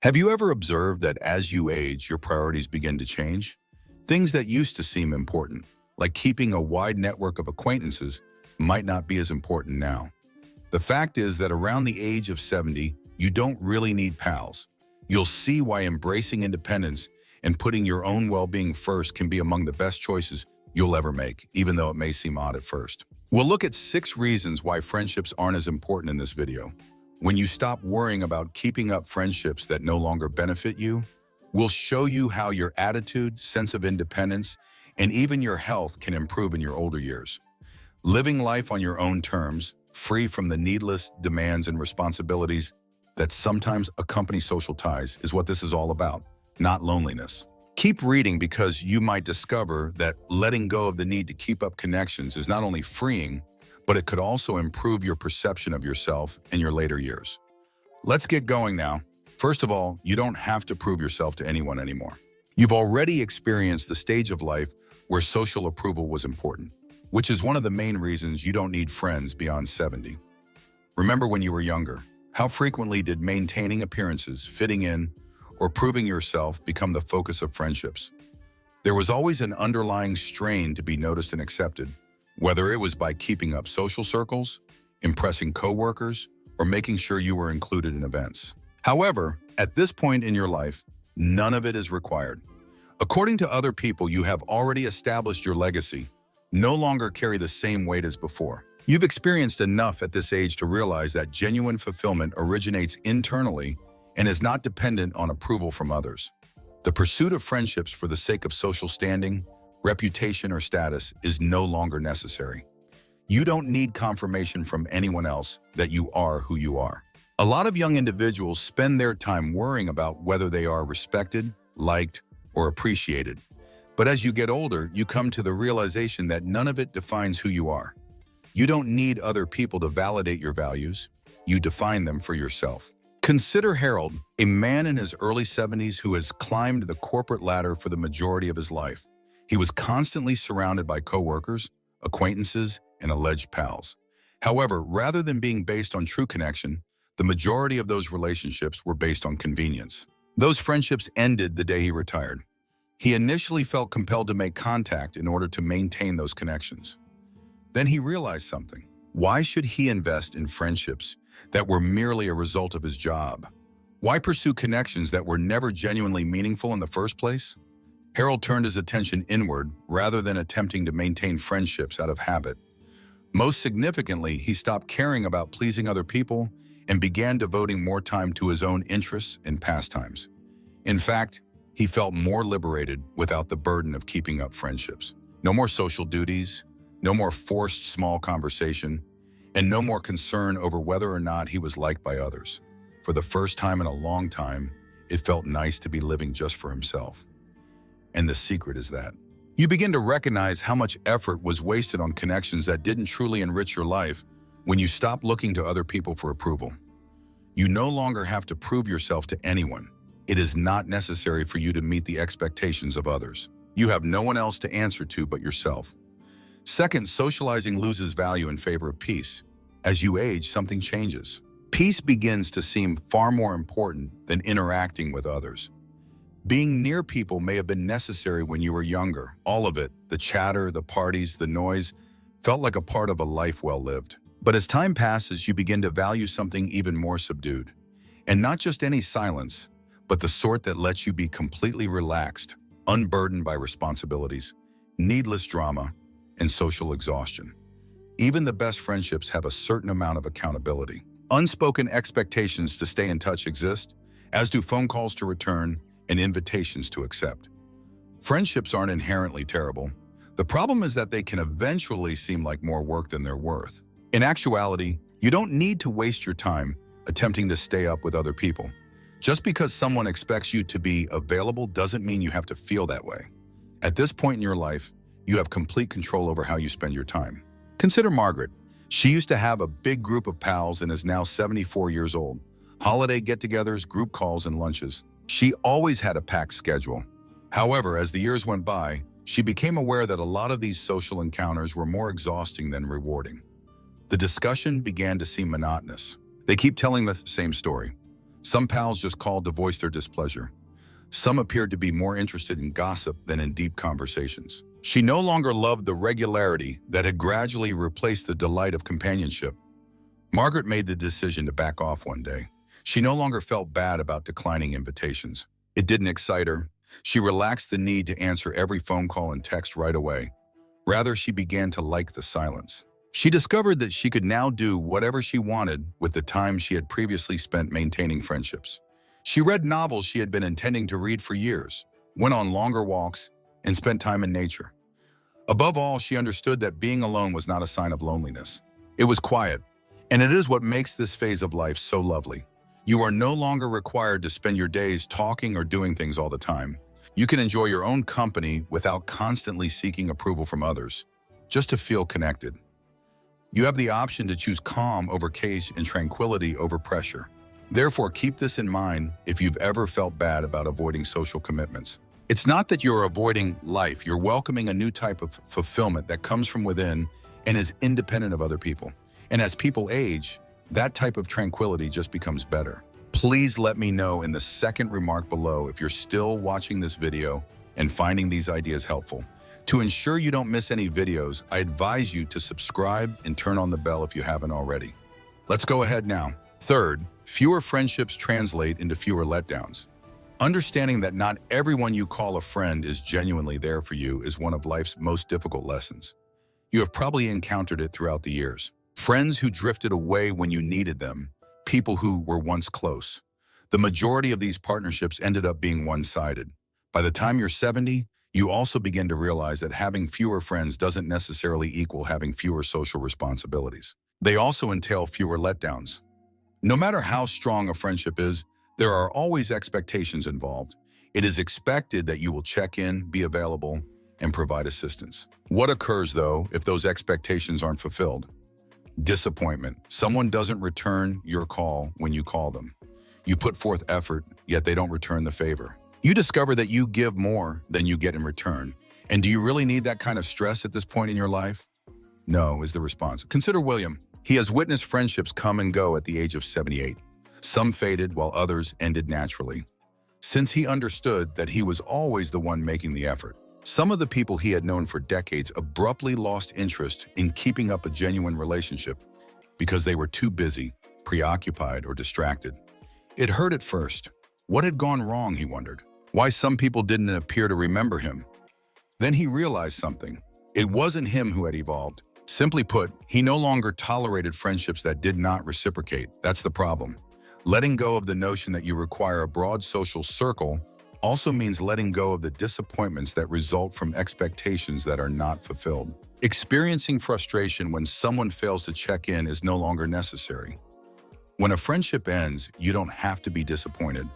Have you ever observed that as you age, your priorities begin to change? Things that used to seem important, like keeping a wide network of acquaintances, might not be as important now. The fact is that around the age of 70, you don't really need pals. You'll see why embracing independence and putting your own well-being first can be among the best choices you'll ever make, even though it may seem odd at first. We'll look at 6 reasons why friendships aren't as important in this video. When you stop worrying about keeping up friendships that no longer benefit you, we'll show you how your attitude, sense of independence, and even your health can improve in your older years. Living life on your own terms, free from the needless demands and responsibilities that sometimes accompany social ties, is what this is all about, not loneliness. Keep reading because you might discover that letting go of the need to keep up connections is not only freeing, but it could also improve your perception of yourself in your later years. Let's get going now. First of all, you don't have to prove yourself to anyone anymore. You've already experienced the stage of life where social approval was important, which is one of the main reasons you don't need friends beyond 70. Remember when you were younger, how frequently did maintaining appearances, fitting in, or proving yourself become the focus of friendships? There was always an underlying strain to be noticed and accepted, whether it was by keeping up social circles, impressing coworkers, or making sure you were included in events. However, at this point in your life, none of it is required. According to other people, you have already established your legacy, no longer carry the same weight as before. You've experienced enough at this age to realize that genuine fulfillment originates internally and is not dependent on approval from others. The pursuit of friendships for the sake of social standing, reputation, or status is no longer necessary. You don't need confirmation from anyone else that you are who you are. A lot of young individuals spend their time worrying about whether they are respected, liked, or appreciated. But as you get older, you come to the realization that none of it defines who you are. You don't need other people to validate your values. You define them for yourself. Consider Harold, a man in his early 70s who has climbed the corporate ladder for the majority of his life. He was constantly surrounded by coworkers, acquaintances, and alleged pals. However, rather than being based on true connection, the majority of those relationships were based on convenience. Those friendships ended the day he retired. He initially felt compelled to make contact in order to maintain those connections. Then he realized something. Why should he invest in friendships that were merely a result of his job? Why pursue connections that were never genuinely meaningful in the first place? Harold turned his attention inward rather than attempting to maintain friendships out of habit. Most significantly, he stopped caring about pleasing other people and began devoting more time to his own interests and pastimes. In fact, he felt more liberated without the burden of keeping up friendships. No more social duties, no more forced small conversation, and no more concern over whether or not he was liked by others. For the first time in a long time, it felt nice to be living just for himself. And the secret is that you begin to recognize how much effort was wasted on connections that didn't truly enrich your life when you stop looking to other people for approval. You no longer have to prove yourself to anyone. It is not necessary for you to meet the expectations of others. You have no one else to answer to but yourself. Second, socializing loses value in favor of peace. As you age, something changes. Peace begins to seem far more important than interacting with others. Being near people may have been necessary when you were younger. All of it, the chatter, the parties, the noise, felt like a part of a life well lived. But as time passes, you begin to value something even more subdued. And not just any silence, but the sort that lets you be completely relaxed, unburdened by responsibilities, needless drama, and social exhaustion. Even the best friendships have a certain amount of accountability. Unspoken expectations to stay in touch exist, as do phone calls to return and invitations to accept. Friendships aren't inherently terrible. The problem is that they can eventually seem like more work than they're worth. In actuality, you don't need to waste your time attempting to stay up with other people. Just because someone expects you to be available doesn't mean you have to feel that way. At this point in your life, you have complete control over how you spend your time. Consider Margaret. She used to have a big group of pals and is now 74 years old. Holiday get-togethers, group calls, and lunches. She always had a packed schedule. However, as the years went by, she became aware that a lot of these social encounters were more exhausting than rewarding. The discussion began to seem monotonous. They keep telling the same story. Some pals just called to voice their displeasure. Some appeared to be more interested in gossip than in deep conversations. She no longer loved the regularity that had gradually replaced the delight of companionship. Margaret made the decision to back off one day. She no longer felt bad about declining invitations. It didn't excite her. She relaxed the need to answer every phone call and text right away. Rather, she began to like the silence. She discovered that she could now do whatever she wanted with the time she had previously spent maintaining friendships. She read novels she had been intending to read for years, went on longer walks, and spent time in nature. Above all, she understood that being alone was not a sign of loneliness. It was quiet, and it is what makes this phase of life so lovely. You are no longer required to spend your days talking or doing things all the time. You can enjoy your own company without constantly seeking approval from others, just to feel connected. You have the option to choose calm over chaos and tranquility over pressure. Therefore, keep this in mind if you've ever felt bad about avoiding social commitments. It's not that you're avoiding life, you're welcoming a new type of fulfillment that comes from within and is independent of other people. And as people age, that type of tranquility just becomes better. Please let me know in the second remark below if you're still watching this video and finding these ideas helpful. To ensure you don't miss any videos, I advise you to subscribe and turn on the bell if you haven't already. Let's go ahead now. Third, fewer friendships translate into fewer letdowns. Understanding that not everyone you call a friend is genuinely there for you is one of life's most difficult lessons. You have probably encountered it throughout the years. Friends who drifted away when you needed them, people who were once close. The majority of these partnerships ended up being one-sided. By the time you're 70, you also begin to realize that having fewer friends doesn't necessarily equal having fewer social responsibilities. They also entail fewer letdowns. No matter how strong a friendship is, there are always expectations involved. It is expected that you will check in, be available, and provide assistance. What occurs, though, if those expectations aren't fulfilled? Disappointment. Someone doesn't return your call when you call them. You put forth effort, yet they don't return the favor. You discover that you give more than you get in return. And do you really need that kind of stress at this point in your life? No, is the response. Consider William. He has witnessed friendships come and go at the age of 78. Some faded while others ended naturally. Since he understood that he was always the one making the effort. Some of the people he had known for decades abruptly lost interest in keeping up a genuine relationship because they were too busy, preoccupied, or distracted. It hurt at first. What had gone wrong, he wondered. Why some people didn't appear to remember him. Then he realized something. It wasn't him who had evolved. Simply put, he no longer tolerated friendships that did not reciprocate. That's the problem. Letting go of the notion that you require a broad social circle also means letting go of the disappointments that result from expectations that are not fulfilled. Experiencing frustration when someone fails to check in is no longer necessary. When a friendship ends, you don't have to be disappointed.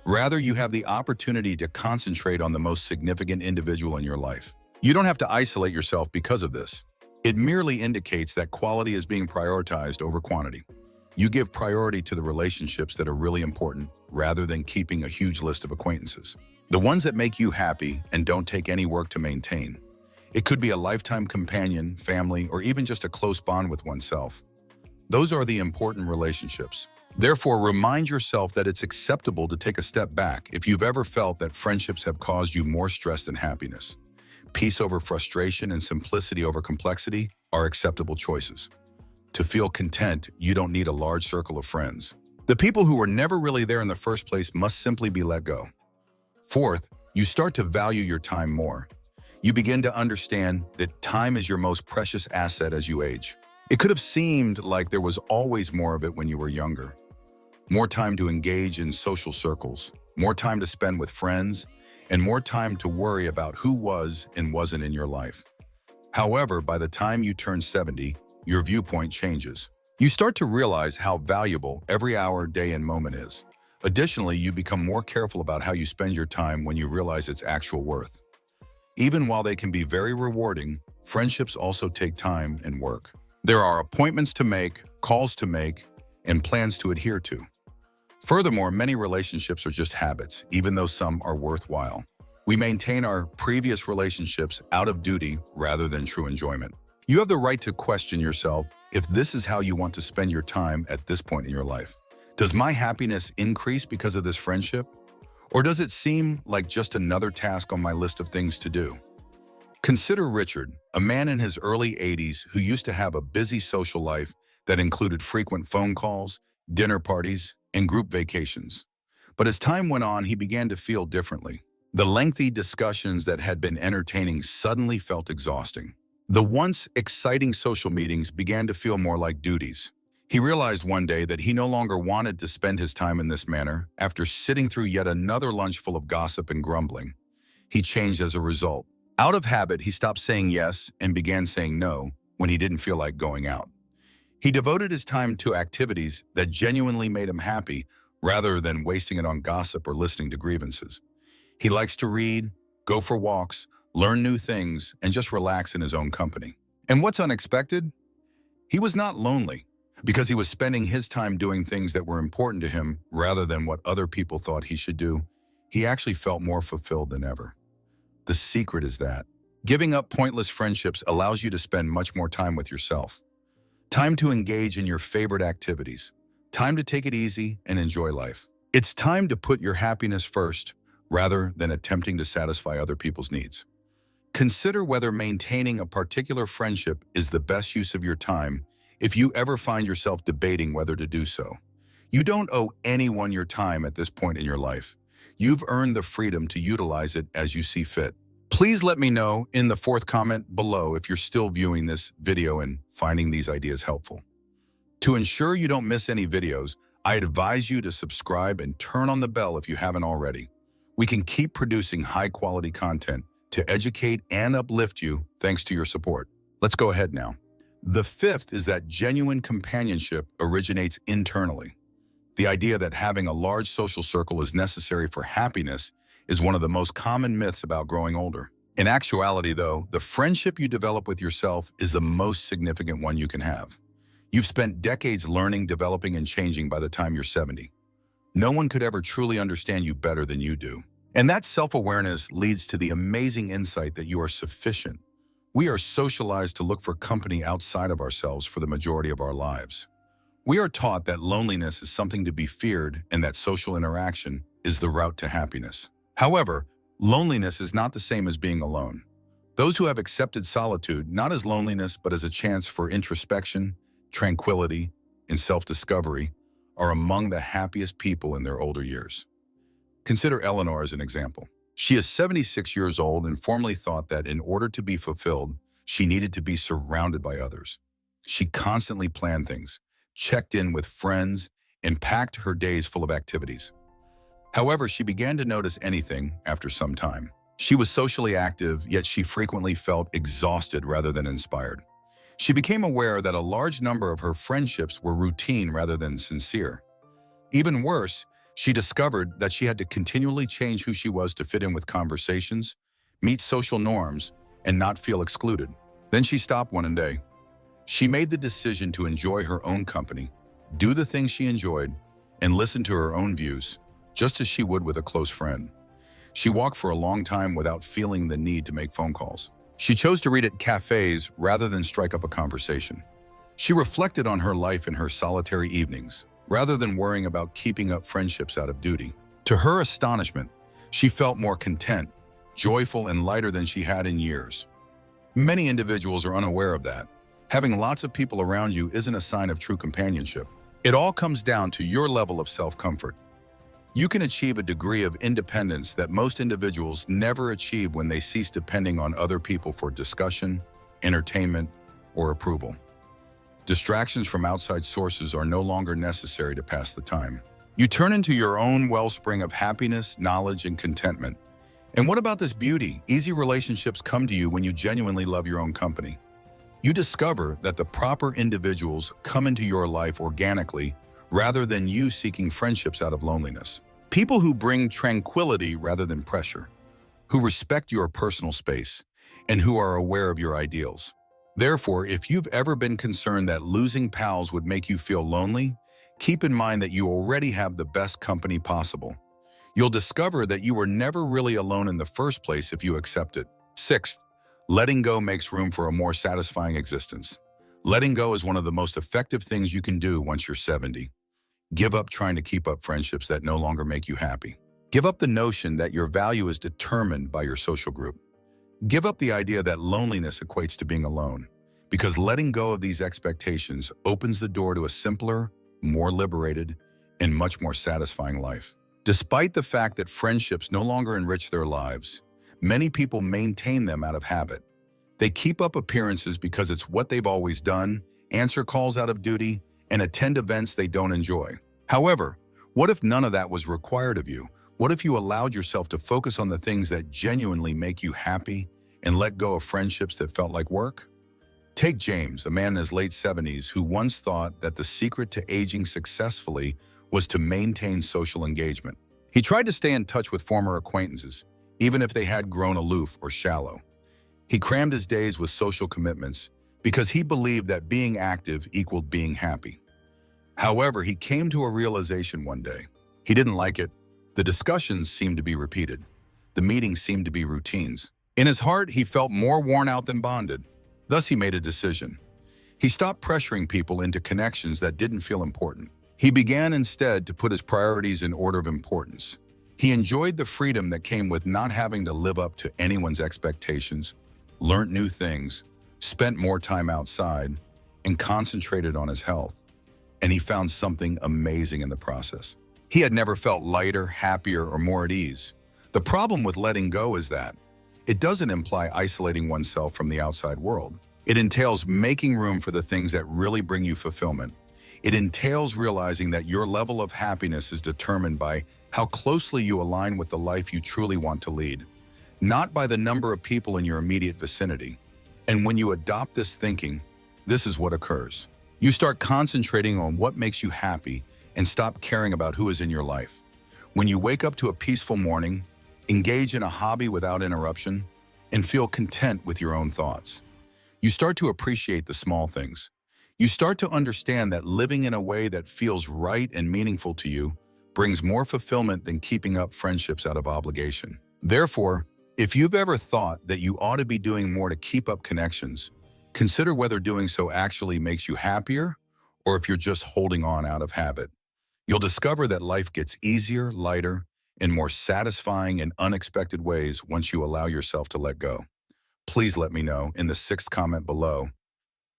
Rather, you have the opportunity to concentrate on the most significant individual in your life. You don't have to isolate yourself because of this. It merely indicates that quality is being prioritized over quantity. You give priority to the relationships that are really important rather than keeping a huge list of acquaintances. The ones that make you happy and don't take any work to maintain. It could be a lifetime companion, family, or even just a close bond with oneself. Those are the important relationships. Therefore, remind yourself that it's acceptable to take a step back if you've ever felt that friendships have caused you more stress than happiness. Peace over frustration and simplicity over complexity are acceptable choices. To feel content, you don't need a large circle of friends. The people who were never really there in the first place must simply be let go. Fourth, you start to value your time more. You begin to understand that time is your most precious asset as you age. It could have seemed like there was always more of it when you were younger. More time to engage in social circles, more time to spend with friends, and more time to worry about who was and wasn't in your life. However, by the time you turn 70, your viewpoint changes. You start to realize how valuable every hour, day, and moment is. Additionally, you become more careful about how you spend your time when you realize its actual worth. Even while they can be very rewarding, friendships also take time and work. There are appointments to make, calls to make, and plans to adhere to. Furthermore, many relationships are just habits, even though some are worthwhile. We maintain our previous relationships out of duty rather than true enjoyment. You have the right to question yourself if this is how you want to spend your time at this point in your life. Does my happiness increase because of this friendship? Or does it seem like just another task on my list of things to do? Consider Richard, a man in his early 80s who used to have a busy social life that included frequent phone calls, dinner parties, and group vacations. But as time went on, he began to feel differently. The lengthy discussions that had been entertaining suddenly felt exhausting. The once exciting social meetings began to feel more like duties. He realized one day that he no longer wanted to spend his time in this manner. After sitting through yet another lunch full of gossip and grumbling, he changed as a result. Out of habit, he stopped saying yes and began saying no when he didn't feel like going out. He devoted his time to activities that genuinely made him happy rather than wasting it on gossip or listening to grievances. He likes to read, go for walks, learn new things, and just relax in his own company. And what's unexpected? He was not lonely because he was spending his time doing things that were important to him rather than what other people thought he should do. He actually felt more fulfilled than ever. The secret is that giving up pointless friendships allows you to spend much more time with yourself. Time to engage in your favorite activities. Time to take it easy and enjoy life. It's time to put your happiness first rather than attempting to satisfy other people's needs. Consider whether maintaining a particular friendship is the best use of your time if you ever find yourself debating whether to do so. You don't owe anyone your time at this point in your life. You've earned the freedom to utilize it as you see fit. Please let me know in the fourth comment below if you're still viewing this video and finding these ideas helpful. To ensure you don't miss any videos, I advise you to subscribe and turn on the bell if you haven't already. We can keep producing high-quality content to educate and uplift you thanks to your support. Let's go ahead now. The fifth is that genuine companionship originates internally. The idea that having a large social circle is necessary for happiness is one of the most common myths about growing older. In actuality, though, the friendship you develop with yourself is the most significant one you can have. You've spent decades learning, developing, and changing by the time you're 70. No one could ever truly understand you better than you do. And that self-awareness leads to the amazing insight that you are sufficient. We are socialized to look for company outside of ourselves for the majority of our lives. We are taught that loneliness is something to be feared and that social interaction is the route to happiness. However, loneliness is not the same as being alone. Those who have accepted solitude not as loneliness but as a chance for introspection, tranquility, and self-discovery are among the happiest people in their older years. Consider Eleanor as an example. She is 76 years old and formerly thought that in order to be fulfilled, she needed to be surrounded by others. She constantly planned things, checked in with friends, and packed her days full of activities. However, she began to notice anything after some time. She was socially active, yet she frequently felt exhausted rather than inspired. She became aware that a large number of her friendships were routine rather than sincere. Even worse, she discovered that she had to continually change who she was to fit in with conversations, meet social norms, and not feel excluded. Then she stopped one day. She made the decision to enjoy her own company, do the things she enjoyed, and listen to her own views, just as she would with a close friend. She walked for a long time without feeling the need to make phone calls. She chose to read at cafes rather than strike up a conversation. She reflected on her life in her solitary evenings, rather than worrying about keeping up friendships out of duty. To her astonishment, she felt more content, joyful, and lighter than she had in years. Many individuals are unaware of that. Having lots of people around you isn't a sign of true companionship. It all comes down to your level of self-comfort. You can achieve a degree of independence that most individuals never achieve when they cease depending on other people for discussion, entertainment, or approval. Distractions from outside sources are no longer necessary to pass the time. You turn into your own wellspring of happiness, knowledge, and contentment. And what about this beauty? Easy relationships come to you when you genuinely love your own company. You discover that the proper individuals come into your life organically rather than you seeking friendships out of loneliness. People who bring tranquility rather than pressure, who respect your personal space, and who are aware of your ideals. Therefore, if you've ever been concerned that losing pals would make you feel lonely, keep in mind that you already have the best company possible. You'll discover that you were never really alone in the first place if you accept it. Sixth, letting go makes room for a more satisfying existence. Letting go is one of the most effective things you can do once you're 70. Give up trying to keep up friendships that no longer make you happy. Give up the notion that your value is determined by your social group. Give up the idea that loneliness equates to being alone, because letting go of these expectations opens the door to a simpler, more liberated, and much more satisfying life. Despite the fact that friendships no longer enrich their lives, many people maintain them out of habit. They keep up appearances because it's what they've always done, answer calls out of duty, and attend events they don't enjoy. However, what if none of that was required of you? What if you allowed yourself to focus on the things that genuinely make you happy and let go of friendships that felt like work? Take James, a man in his late 70s who once thought that the secret to aging successfully was to maintain social engagement. He tried to stay in touch with former acquaintances, even if they had grown aloof or shallow. He crammed his days with social commitments because he believed that being active equaled being happy. However, he came to a realization one day. He didn't like it. The discussions seemed to be repeated. The meetings seemed to be routines. In his heart, he felt more worn out than bonded. Thus, he made a decision. He stopped pressuring people into connections that didn't feel important. He began instead to put his priorities in order of importance. He enjoyed the freedom that came with not having to live up to anyone's expectations, learned new things, spent more time outside, and concentrated on his health. And he found something amazing in the process. He had never felt lighter, happier, or more at ease. The problem with letting go is that it doesn't imply isolating oneself from the outside world. It entails making room for the things that really bring you fulfillment. It entails realizing that your level of happiness is determined by how closely you align with the life you truly want to lead, not by the number of people in your immediate vicinity. And when you adopt this thinking, this is what occurs. You start concentrating on what makes you happy and stop caring about who is in your life. When you wake up to a peaceful morning, engage in a hobby without interruption, and feel content with your own thoughts, you start to appreciate the small things. You start to understand that living in a way that feels right and meaningful to you brings more fulfillment than keeping up friendships out of obligation. Therefore, if you've ever thought that you ought to be doing more to keep up connections, consider whether doing so actually makes you happier or if you're just holding on out of habit. You'll discover that life gets easier, lighter, and more satisfying in unexpected ways once you allow yourself to let go. Please let me know in the 6th comment below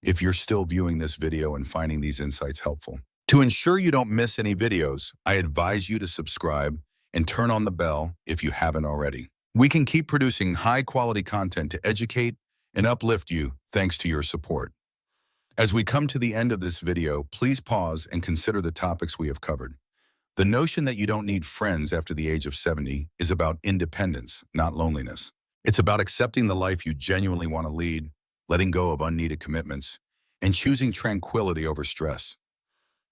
if you're still viewing this video and finding these insights helpful. To ensure you don't miss any videos, I advise you to subscribe and turn on the bell if you haven't already. We can keep producing high-quality content to educate and uplift you thanks to your support. As we come to the end of this video, please pause and consider the topics we have covered. The notion that you don't need friends after the age of 70 is about independence, not loneliness. It's about accepting the life you genuinely want to lead, letting go of unneeded commitments, and choosing tranquility over stress.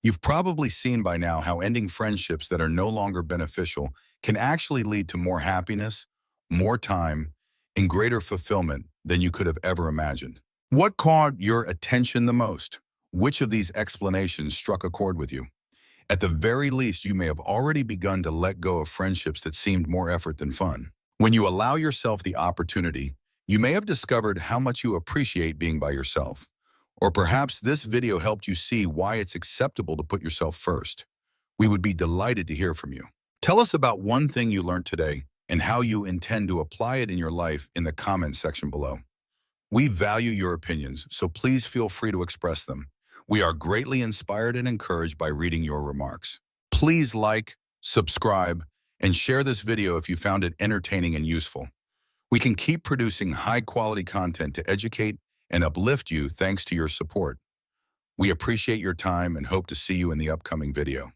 You've probably seen by now how ending friendships that are no longer beneficial can actually lead to more happiness, more time, and greater fulfillment than you could have ever imagined. What caught your attention the most? Which of these explanations struck a chord with you? At the very least, you may have already begun to let go of friendships that seemed more effort than fun. When you allow yourself the opportunity, you may have discovered how much you appreciate being by yourself. Or perhaps this video helped you see why it's acceptable to put yourself first. We would be delighted to hear from you. Tell us about one thing you learned today and how you intend to apply it in your life in the comments section below. We value your opinions, so please feel free to express them. We are greatly inspired and encouraged by reading your remarks. Please like, subscribe, and share this video if you found it entertaining and useful. We can keep producing high-quality content to educate and uplift you thanks to your support. We appreciate your time and hope to see you in the upcoming video.